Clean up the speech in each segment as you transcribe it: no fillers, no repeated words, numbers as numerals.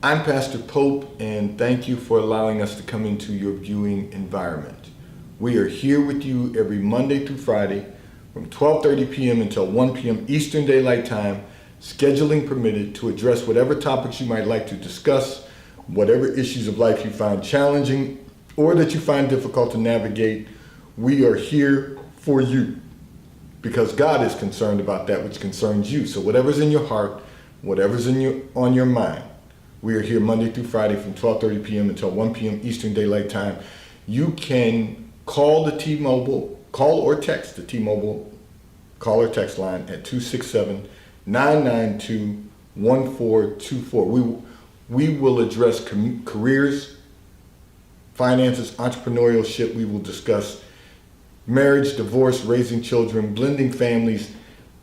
I'm Pastor Pope, and thank you for allowing us to come into your viewing environment. We are here with you every Monday through Friday from 12:30 p.m. until 1 p.m. Eastern Daylight Time, scheduling permitted, to address whatever topics you might like to discuss, whatever issues of life you find challenging or that you find difficult to navigate. We are here for you because God is concerned about that which concerns you. So whatever's in your heart, whatever's on your mind, we are here Monday through Friday from 12:30 p.m. until 1 p.m. Eastern Daylight Time. You can call or text the T-Mobile call or text line at 267-992-1424. We will address careers, finances, entrepreneurship. We will discuss marriage, divorce, raising children, blending families.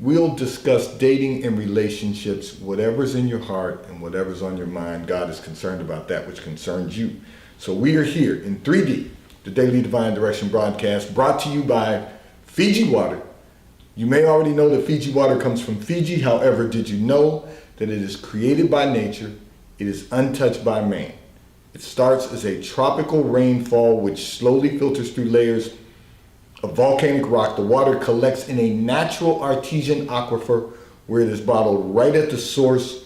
We'll discuss dating and relationships. Whatever's in your heart and whatever's on your mind, God is concerned about that which concerns you. So we are here in 3D, the Daily Divine Direction broadcast, brought to you by Fiji Water. You may already know that Fiji Water comes from Fiji. However, did you know that it is created by nature? It is untouched by man. It starts as a tropical rainfall which slowly filters through layers of volcanic rock. The water collects in a natural artesian aquifer where it is bottled right at the source,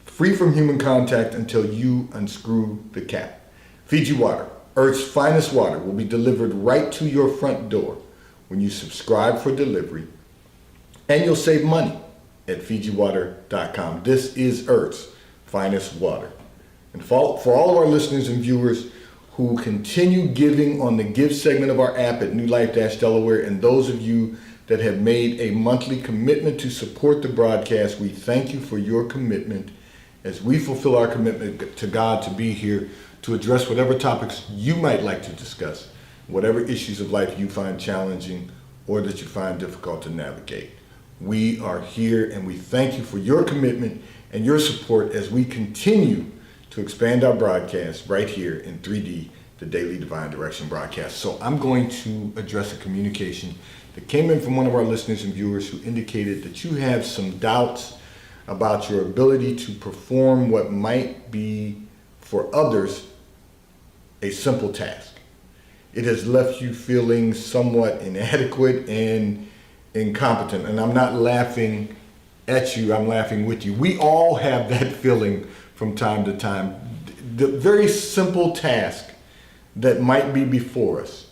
free from human contact until you unscrew the cap. Fiji Water, Earth's finest water, will be delivered right to your front door when you subscribe for delivery, and you'll save money at FijiWater.com. This is Earth's finest water. And for all of our listeners and viewers who continue giving on the Give segment of our app at New Life-Delaware, and those of you that have made a monthly commitment to support the broadcast, we thank you for your commitment as we fulfill our commitment to God to be here to address whatever topics you might like to discuss, whatever issues of life you find challenging or that you find difficult to navigate. We are here, and we thank you for your commitment and your support as we continue to expand our broadcast right here in 3D, the Daily Divine Direction broadcast. So I'm going to address a communication that came in from one of our listeners and viewers who indicated that you have some doubts about your ability to perform what might be for others a simple task. It has left you feeling somewhat inadequate and incompetent. And I'm not laughing at you, I'm laughing with you. We all have that feeling from time to time. The very simple task that might be before us,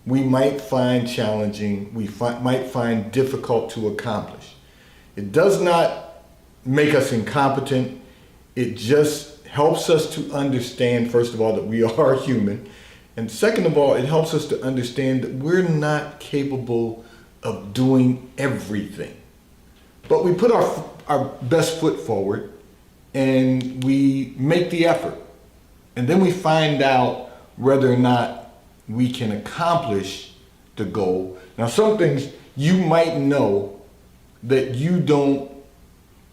we might find challenging, might find difficult to accomplish. It does not make us incompetent. It just helps us to understand, first of all, that we are human. And second of all, it helps us to understand that we're not capable of doing everything. But we put our best foot forward and we make the effort. And then we find out whether or not we can accomplish the goal. Now, some things you might know that you don't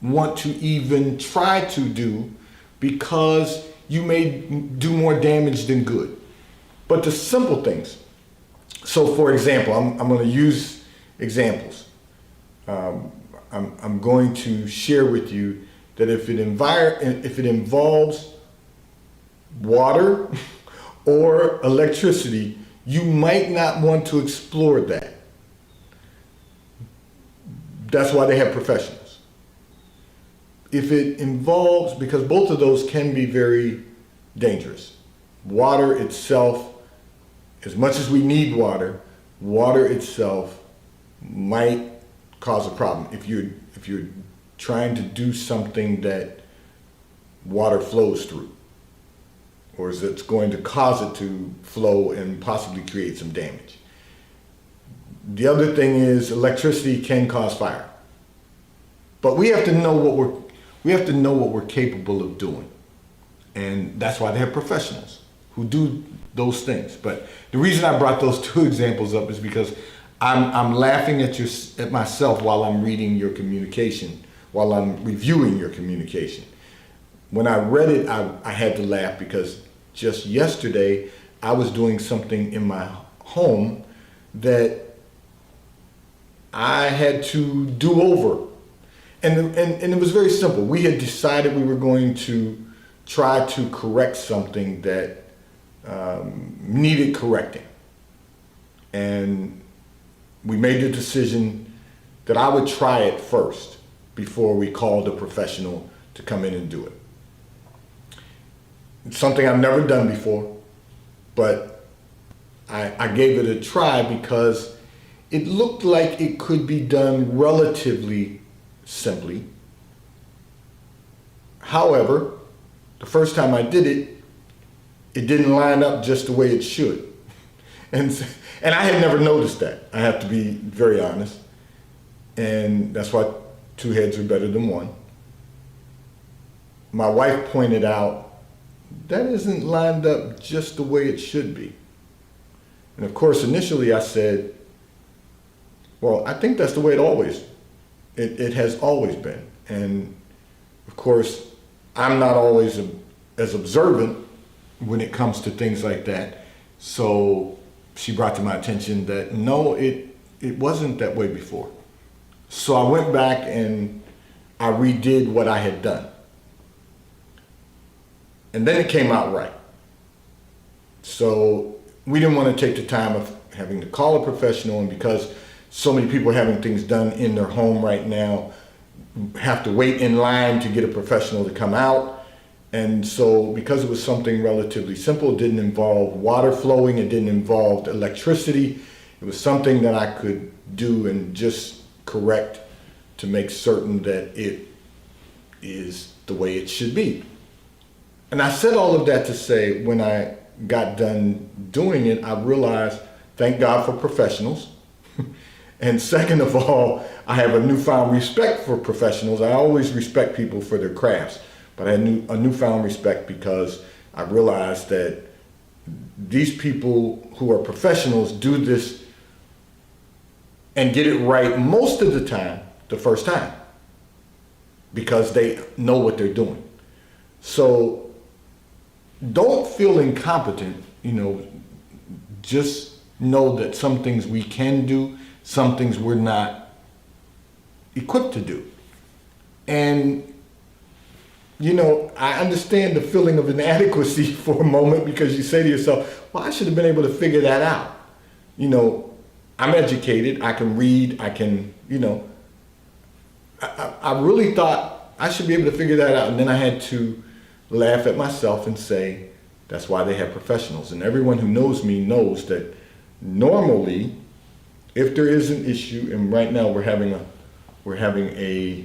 want to even try to do because you may do more damage than good. But the simple things. So for example, I'm going to use examples. I'm going to share with you that if it involves water or electricity, you might not want to explore that. That's why they have professionals. If it involves, because both of those can be very dangerous. Water itself, as much as we need water, water itself might cause a problem if you're trying to do something that water flows through, or is it's going to cause it to flow and possibly create some damage. The other thing is electricity can cause fire. But we have to know what we're capable of doing. And that's why they have professionals who do those things. But the reason I brought those two examples up is because I'm laughing at myself while I'm reading your communication, while I'm reviewing your communication. When I read it, I had to laugh because just yesterday I was doing something in my home that I had to do over. And it was very simple. We had decided we were going to try to correct something that needed correcting. And we made the decision that I would try it first before we called a professional to come in and do it. It's something I've never done before, but I gave it a try because it looked like it could be done relatively simply. However, the first time I did it, it didn't line up just the way it should. And I had never noticed that. I have to be very honest. And that's why two heads are better than one. My wife pointed out, that isn't lined up just the way it should be. And of course, initially I said, well, I think that's the way it has always been. And of course, I'm not always as observant when it comes to things like that. So she brought to my attention that no, it wasn't that way before. So I went back and I redid what I had done. And then it came out right. So we didn't want to take the time of having to call a professional, and because so many people are having things done in their home right now, have to wait in line to get a professional to come out. And so because it was something relatively simple, it didn't involve water flowing, it didn't involve electricity, it was something that I could do and just correct to make certain that it is the way it should be. And I said all of that to say, when I got done doing it, I realized, thank God for professionals. And second of all, I have a newfound respect for professionals. I always respect people for their crafts, but I had a newfound respect because I realized that these people who are professionals do this and get it right most of the time, the first time, because they know what they're doing. So don't feel incompetent, just know that some things we can do, some things we're not equipped to do. And, I understand the feeling of inadequacy for a moment, because you say to yourself, well, I should have been able to figure that out. I'm educated, I can read, I can, I really thought I should be able to figure that out. And then I had to laugh at myself and say, that's why they have professionals. And everyone who knows me knows that normally, if there is an issue, and right now we're having a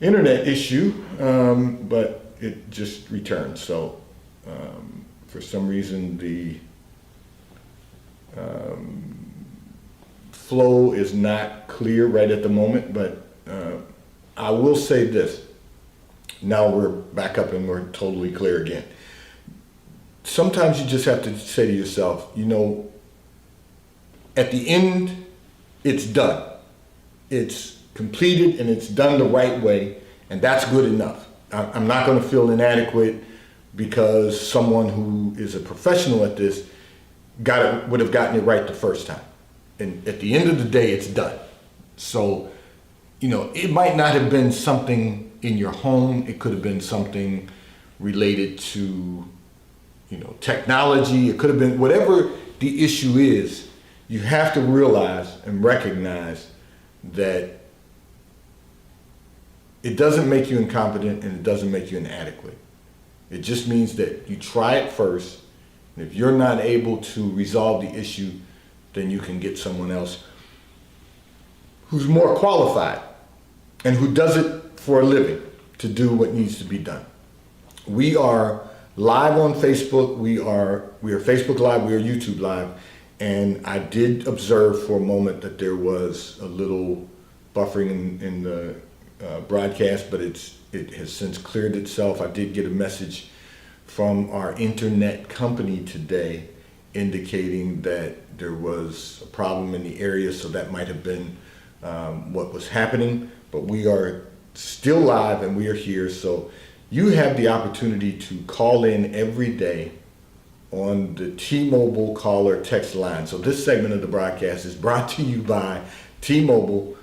internet issue, but it just returned. So for some reason the flow is not clear right at the moment, but I will say this. Now we're back up and we're totally clear again. Sometimes you just have to say to yourself, at the end, it's done. It's completed and it's done the right way, and that's good enough. I'm not going to feel inadequate because someone who is a professional at this would have gotten it right the first time. And at the end of the day, it's done. So, it might not have been something in your home. It could have been something related to, technology. It could have been whatever the issue is. You have to realize and recognize that it doesn't make you incompetent and it doesn't make you inadequate. It just means that you try it first. And if you're not able to resolve the issue, then you can get someone else who's more qualified and who does it for a living to do what needs to be done. We are live on Facebook. We are Facebook Live. We are YouTube Live. And I did observe for a moment that there was a little buffering in the broadcast, but it has since cleared itself. I did get a message from our internet company today indicating that there was a problem in the area, so that might have been what was happening. But we are still live and we are here, so you have the opportunity to call in every day on the T-Mobile caller text line. So this segment of the broadcast is brought to you by T-Mobile,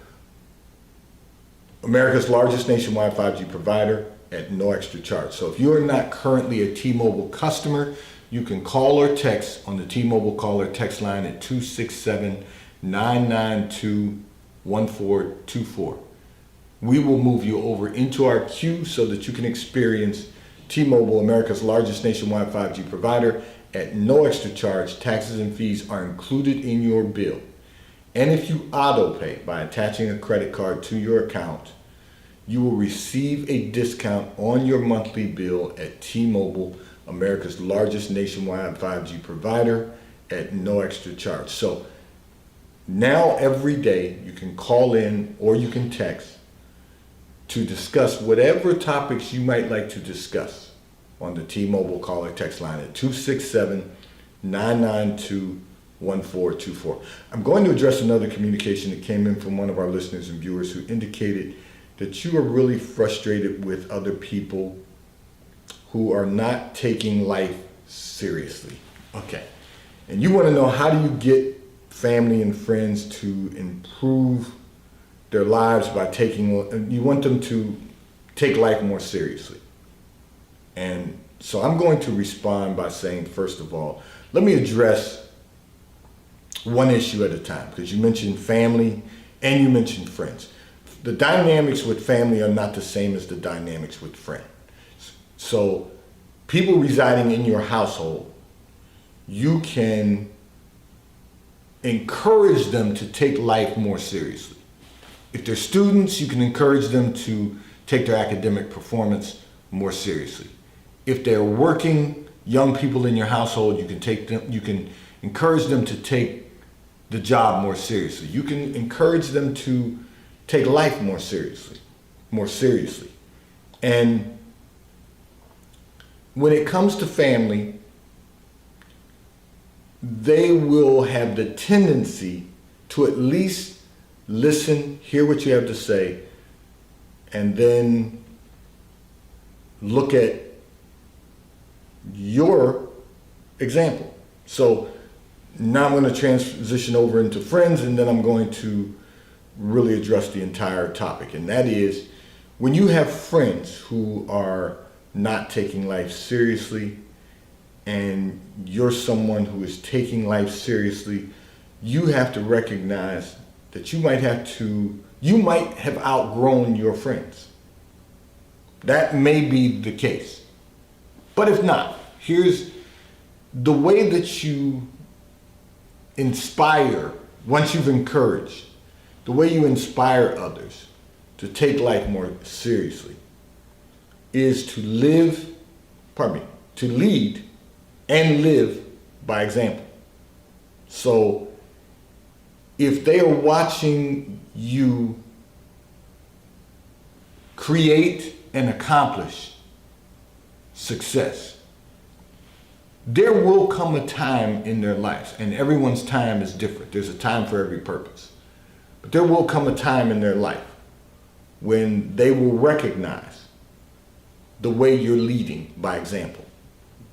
America's largest nationwide 5G provider, at no extra charge. So if you're not currently a T-Mobile customer, you can call or text on the T-Mobile call or text line at 267-992-1424. We will move you over into our queue so that you can experience T-Mobile, America's largest nationwide 5G provider, at no extra charge. Taxes and fees are included in your bill. And if you auto pay by attaching a credit card to your account, you will receive a discount on your monthly bill at T-Mobile, America's largest nationwide 5G provider, at no extra charge. So now every day you can call in or you can text to discuss whatever topics you might like to discuss on the T-Mobile call or text line at 267-992-1424. I'm going to address another communication that came in from one of our listeners and viewers who indicated that you are really frustrated with other people who are not taking life seriously. Okay. And you want to know, how do you get family and friends to improve their lives by you want them to take life more seriously. And so I'm going to respond by saying, first of all, let me address one issue at a time, because you mentioned family and you mentioned friends. The dynamics with family are not the same as the dynamics with friends. So people residing in your household, you can encourage them to take life more seriously. If they're students, you can encourage them to take their academic performance more seriously. If they're working young people in your household, you can encourage them to take the job more seriously. You can encourage them to take life more seriously. And when it comes to family, they will have the tendency to at least listen, hear what you have to say, and then look at your example. So now I'm going to transition over into friends, and then I'm going to really address the entire topic. And that is, when you have friends who are not taking life seriously, and you're someone who is taking life seriously, you have to recognize that you might have outgrown your friends. That may be the case. But if not, here's the way that you inspire, once you've encouraged, the way you inspire others to take life more seriously is to lead and live by example. So if they are watching you create and accomplish success, there will come a time in their lives, and everyone's time is different. There's a time for every purpose. But there will come a time in their life when they will recognize the way you're leading by example.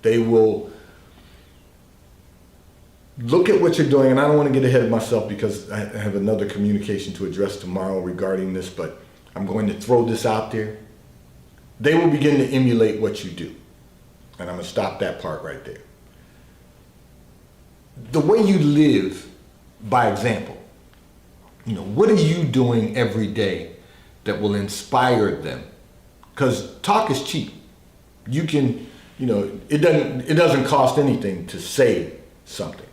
They will look at what you're doing, and I don't want to get ahead of myself because I have another communication to address tomorrow regarding this, but I'm going to throw this out there. They will begin to emulate what you do. And I'm going to stop that part right there. The way you live by example, what are you doing every day that will inspire them? Because talk is cheap. You can, it doesn't cost anything to say something.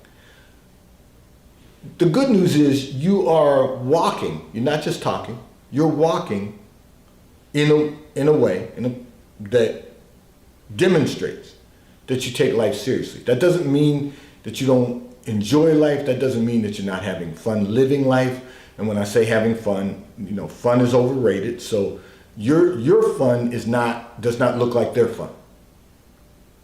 The good news is you are walking. You're not just talking. You're walking in a way that demonstrates that you take life seriously. That doesn't mean that you don't enjoy life. That doesn't mean that you're not having fun living life. And when I say having fun, fun is overrated. So your fun does not look like their fun.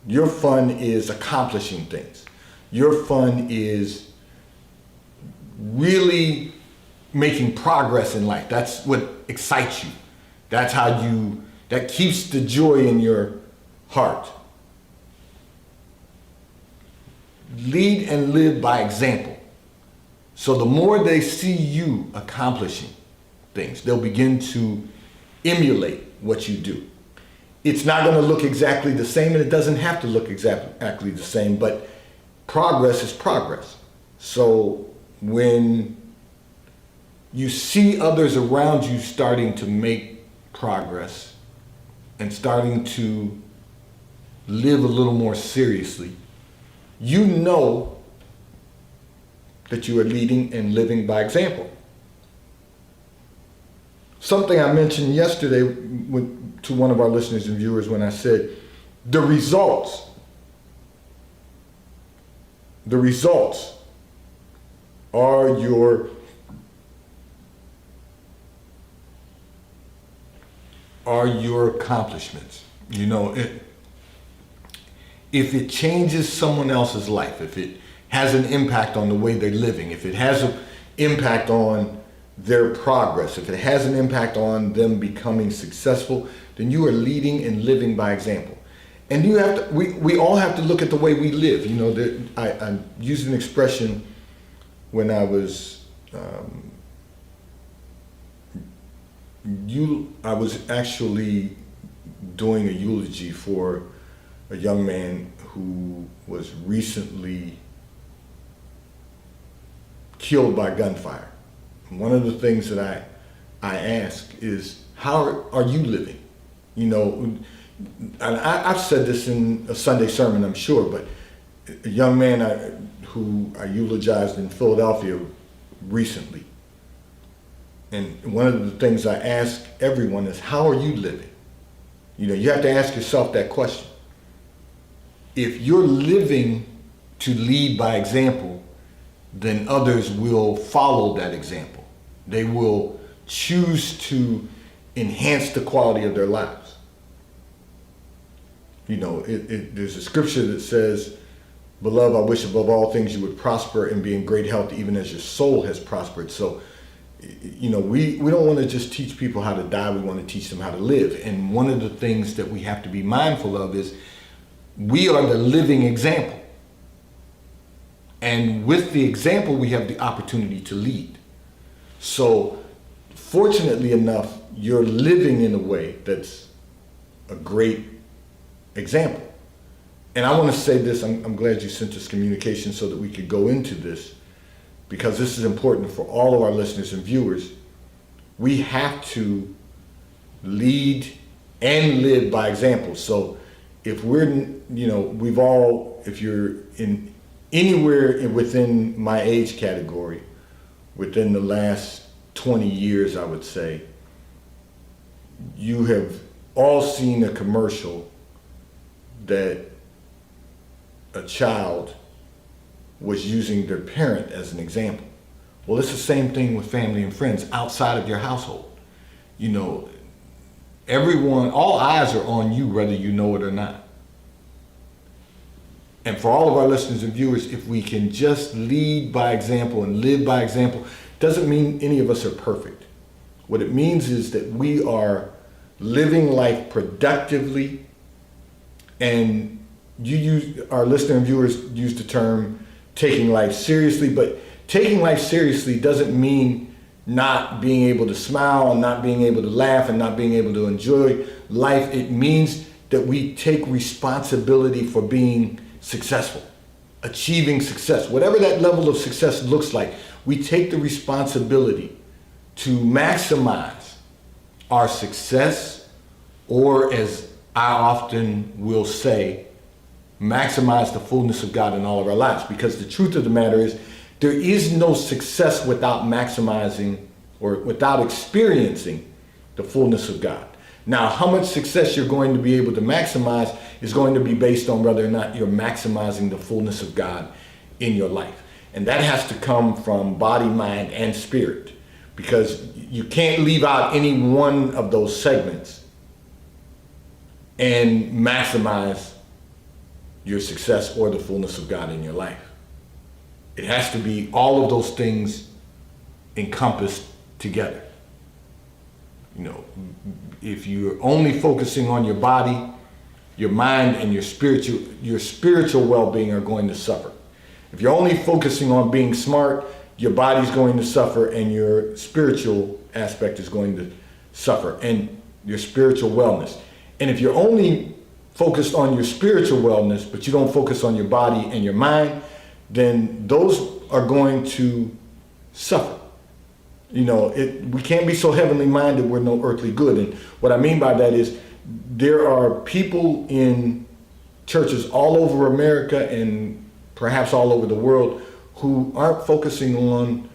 Your fun is accomplishing things. Your fun is really making progress in life. That's what excites you. That's that keeps the joy in your heart. Lead and live by example. So the more they see you accomplishing things, they'll begin to emulate what you do. It's not going to look exactly the same, and it doesn't have to look exactly the same, but progress is progress. So when you see others around you starting to make progress and starting to live a little more seriously, you know that you are leading and living by example. Something I mentioned yesterday to one of our listeners and viewers when I said the results are your accomplishments. You know, if it changes someone else's life, if it has an impact on the way they're living, if it has an impact on their progress, if it has an impact on them becoming successful, then you are leading and living by example. And you have to, we all have to look at the way we live. You know, I used an expression when I was I was actually doing a eulogy for a young man who was recently killed by gunfire. One of the things that I ask is, how are you living? You know, and I've said this in a Sunday sermon, I'm sure, but a young man who I eulogized in Philadelphia recently, and one of the things I ask everyone is, how are you living? You know, you have to ask yourself that question. If you're living to lead by example, then others will follow that example. They will choose to enhance the quality of their lives. You know, there's a scripture that says, "Beloved, I wish above all things you would prosper and be in great health, even as your soul has prospered." So, you know, we don't want to just teach people how to die, we want to teach them how to live. And one of the things that we have to be mindful of is we are the living example. And with the example, we have the opportunity to lead. So fortunately enough, you're living in a way that's a great example. And I want to say this, I'm glad you sent us communication so that we could go into this, because this is important for all of our listeners and viewers. We have to lead and live by example. So if we're, you know, if you're in anywhere within my age category, within the last 20 years, I would say, you have all seen a commercial that a child was using their parent as an example. Well, it's the same thing with family and friends outside of your household. You know, all eyes are on you, whether you know it or not. And for all of our listeners and viewers, if we can just lead by example and live by example, doesn't mean any of us are perfect. What it means is that we are living life productively, and our listener and viewers use the term taking life seriously, but taking life seriously doesn't mean not being able to smile and not being able to laugh and not being able to enjoy life. It means that we take responsibility for being successful, achieving success, whatever that level of success looks like. We take the responsibility to maximize our success, or as I often will say, maximize the fullness of God in all of our lives. Because the truth of the matter is, there is no success without maximizing or without experiencing the fullness of God. Now, how much success you're going to be able to maximize is going to be based on whether or not you're maximizing the fullness of God in your life. And that has to come from body, mind, and spirit, because you can't leave out any one of those segments and maximize your success or the fullness of God in your life. It has to be all of those things encompassed together. You know, if you're only focusing on your body, your mind, and your spiritual well-being are going to suffer. If you're only focusing on being smart, your body's going to suffer and your spiritual aspect is going to suffer, and your spiritual wellness. And if you're only focused on your spiritual wellness, but you don't focus on your body and your mind, then those are going to suffer. We can't be so heavenly minded we're no earthly good. And what I mean by that is there are people in churches all over America and perhaps all over the world who aren't focusing on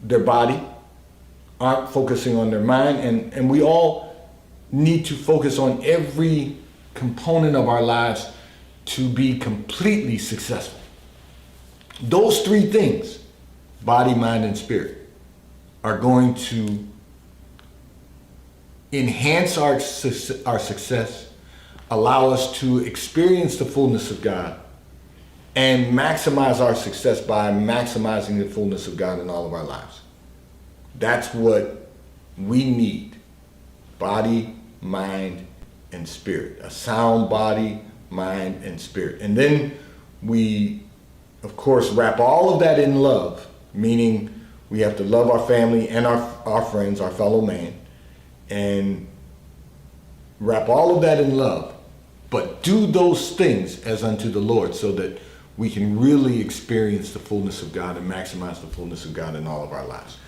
their body, aren't focusing on their mind, and we all need to focus on every component of our lives to be completely successful. Those three things, body, mind, and spirit, are going to enhance our success, allow us to experience the fullness of God, and maximize our success by maximizing the fullness of God in all of our lives. That's what we need. Body, mind, and spirit. A sound body, mind, and spirit. And then we, of course, wrap all of that in love, meaning we have to love our family and our friends, our fellow man, and wrap all of that in love, but do those things as unto the Lord so that we can really experience the fullness of God and maximize the fullness of God in all of our lives.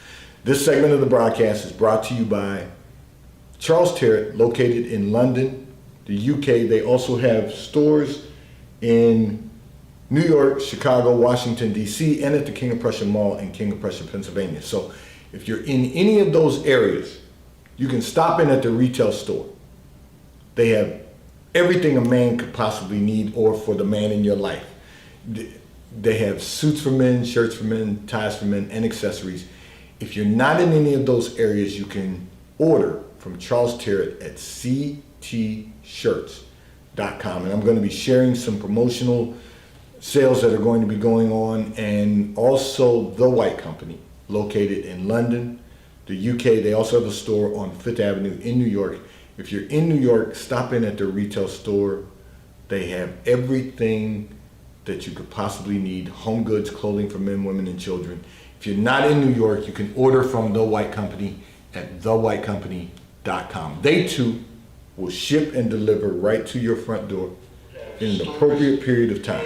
This segment of the broadcast is brought to you by Charles Terrett, located in London, the UK. They also have stores in New York, Chicago, Washington, D.C., and at the King of Prussia Mall in King of Prussia, Pennsylvania. So if you're in any of those areas, you can stop in at the retail store. They have everything a man could possibly need or for the man in your life. They have suits for men, shirts for men, ties for men, and accessories. If you're not in any of those areas, you can order from Charles Terrett at ctshirts.com. And I'm going to be sharing some promotional sales that are going to be going on, and also The White Company, located in London, the UK. They also have a store on Fifth Avenue in New York. If you're in New York, stop in at their retail store. They have everything that you could possibly need: home goods, clothing for men, women, and children. If you're not in New York, you can order from The White Company at thewhitecompany.com. They too will ship and deliver right to your front door in an appropriate period of time.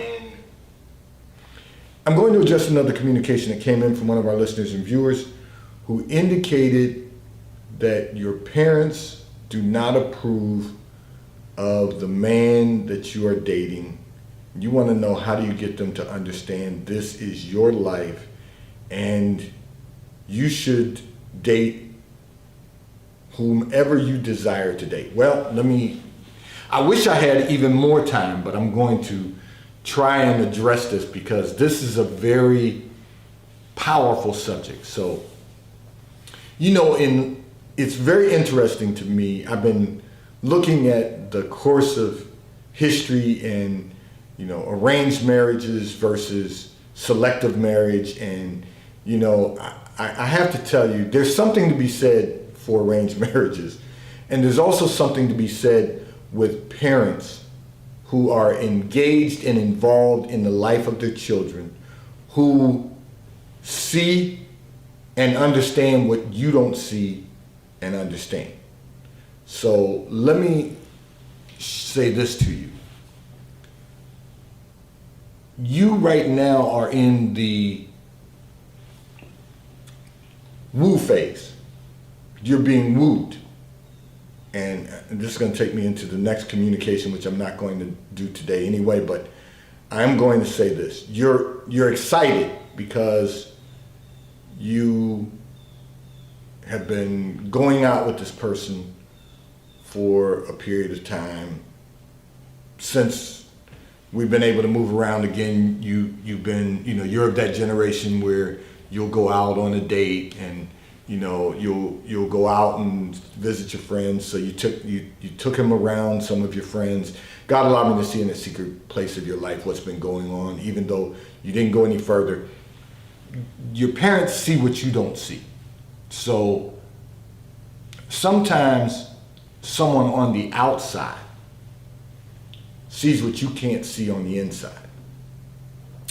I'm going to address another communication that came in from one of our listeners and viewers who indicated that your parents do not approve of the man that you are dating. You want to know, how do you get them to understand this is your life and you should date whomever you desire to date? Well, I wish I had even more time, but I'm going to try and address this because this is a very powerful subject. So, it's very interesting to me. I've been looking at the course of history and, arranged marriages versus selective marriage. And, I have to tell you, there's something to be said for arranged marriages. And there's also something to be said with parents who are engaged and involved in the life of their children, who see and understand what you don't see and understand. So let me say this to you. You right now are in the woo phase. You're being wooed. And this is going to take me into the next communication, which I'm not going to do today anyway, but I'm going to say this. You're excited because you have been going out with this person for a period of time. Since we've been able to move around again, you've been, you're of that generation where you'll go out on a date and you'll go out and visit your friends. So you took him around some of your friends. God allowed me to see in a secret place of your life what's been going on, even though you didn't go any further. Your parents see what you don't see. So sometimes someone on the outside sees what you can't see on the inside.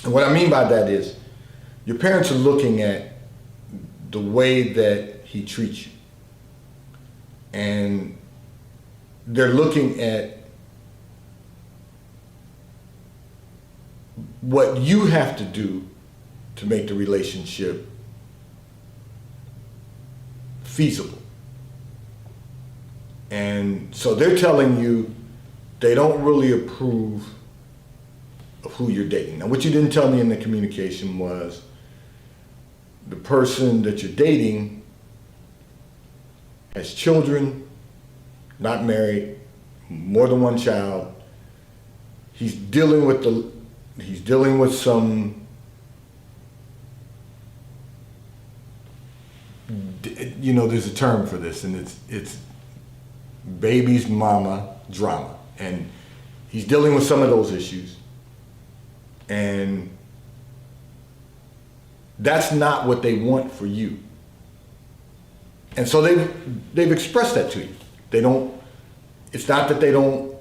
And what I mean by that is your parents are looking at the way that he treats you. And they're looking at what you have to do to make the relationship feasible. And so they're telling you they don't really approve of who you're dating. Now, what you didn't tell me in the communication was the person that you're dating has children, not married, more than one child. He's dealing with some, there's a term for this, and it's baby's mama drama. And he's dealing with some of those issues. And that's not what they want for you. And so they've expressed that to you. It's not that they don't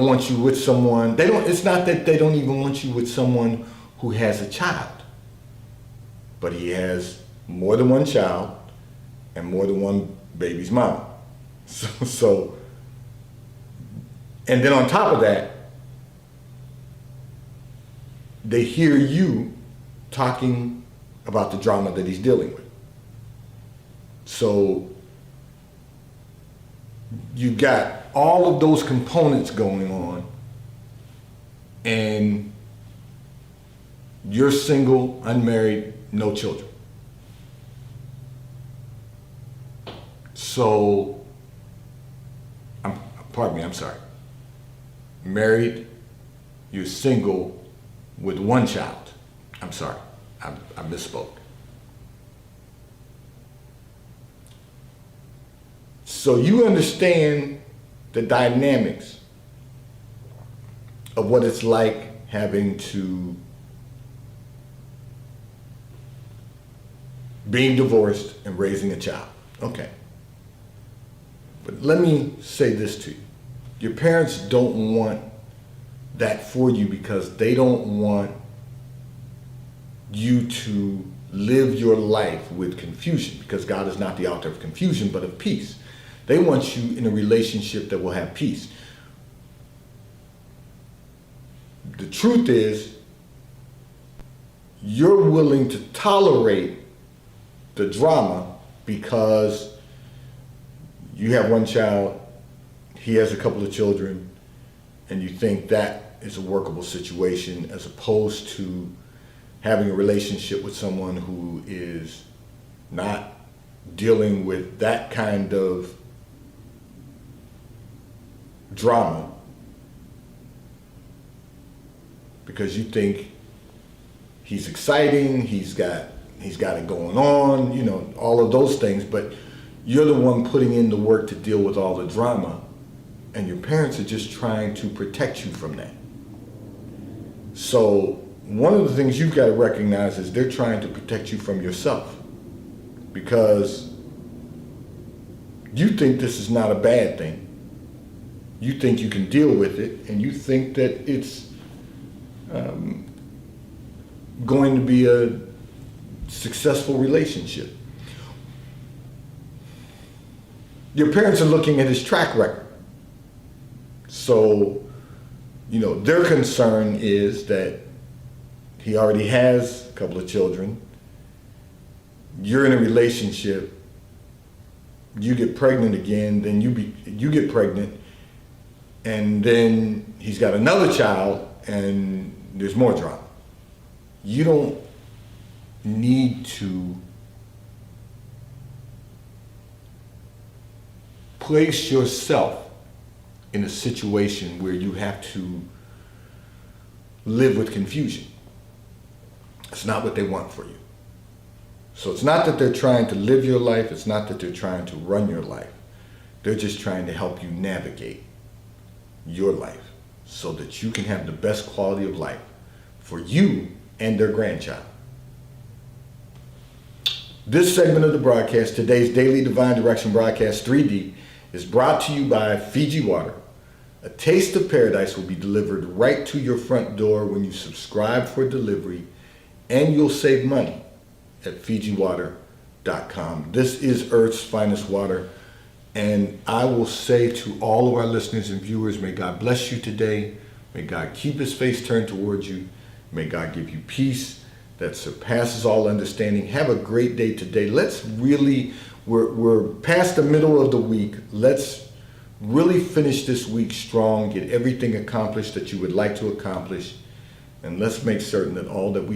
want you with someone. It's not that they don't even want you with someone who has a child. But he has more than one child and more than one baby's mama. So and then on top of that, they hear you talking about the drama that he's dealing with. So you got all of those components going on, and you're single, unmarried, no children. So, I'm sorry. Married, you're single with one child. I'm sorry, I misspoke. So you understand the dynamics of what it's like having to being divorced and raising a child. Okay. But let me say this to you. Your parents don't want that for you because they don't want you to live your life with confusion, because God is not the author of confusion, but of peace. They want you in a relationship that will have peace. The truth is, you're willing to tolerate the drama because you have one child, he has a couple of children, and you think that is a workable situation, as opposed to having a relationship with someone who is not dealing with that kind of drama because you think he's exciting, he's got it going on, all of those things, but you're the one putting in the work to deal with all the drama, and your parents are just trying to protect you from that. So one of the things you've got to recognize is they're trying to protect you from yourself, because you think this is not a bad thing. You think you can deal with it, and you think that it's going to be a successful relationship. Your parents are looking at his track record. So, their concern is that he already has a couple of children. You're in a relationship. You get pregnant again, then you get pregnant, and then he's got another child, and there's more drama. You don't need to place yourself in a situation where you have to live with confusion. It's not what they want for you. So it's not that they're trying to live your life. It's not that they're trying to run your life. They're just trying to help you navigate your life so that you can have the best quality of life for you and their grandchild. This segment of the broadcast, today's Daily Divine Direction Broadcast 3D, is brought to you by Fiji Water. A taste of paradise will be delivered right to your front door when you subscribe for delivery, and you'll save money at FijiWater.com. This is Earth's finest water. And I will say to all of our listeners and viewers, may God bless you today. May God keep his face turned towards you. May God give you peace that surpasses all understanding. Have a great day today. Let's really, we're past the middle of the week. Let's really finish this week strong, get everything accomplished that you would like to accomplish. And let's make certain that all that we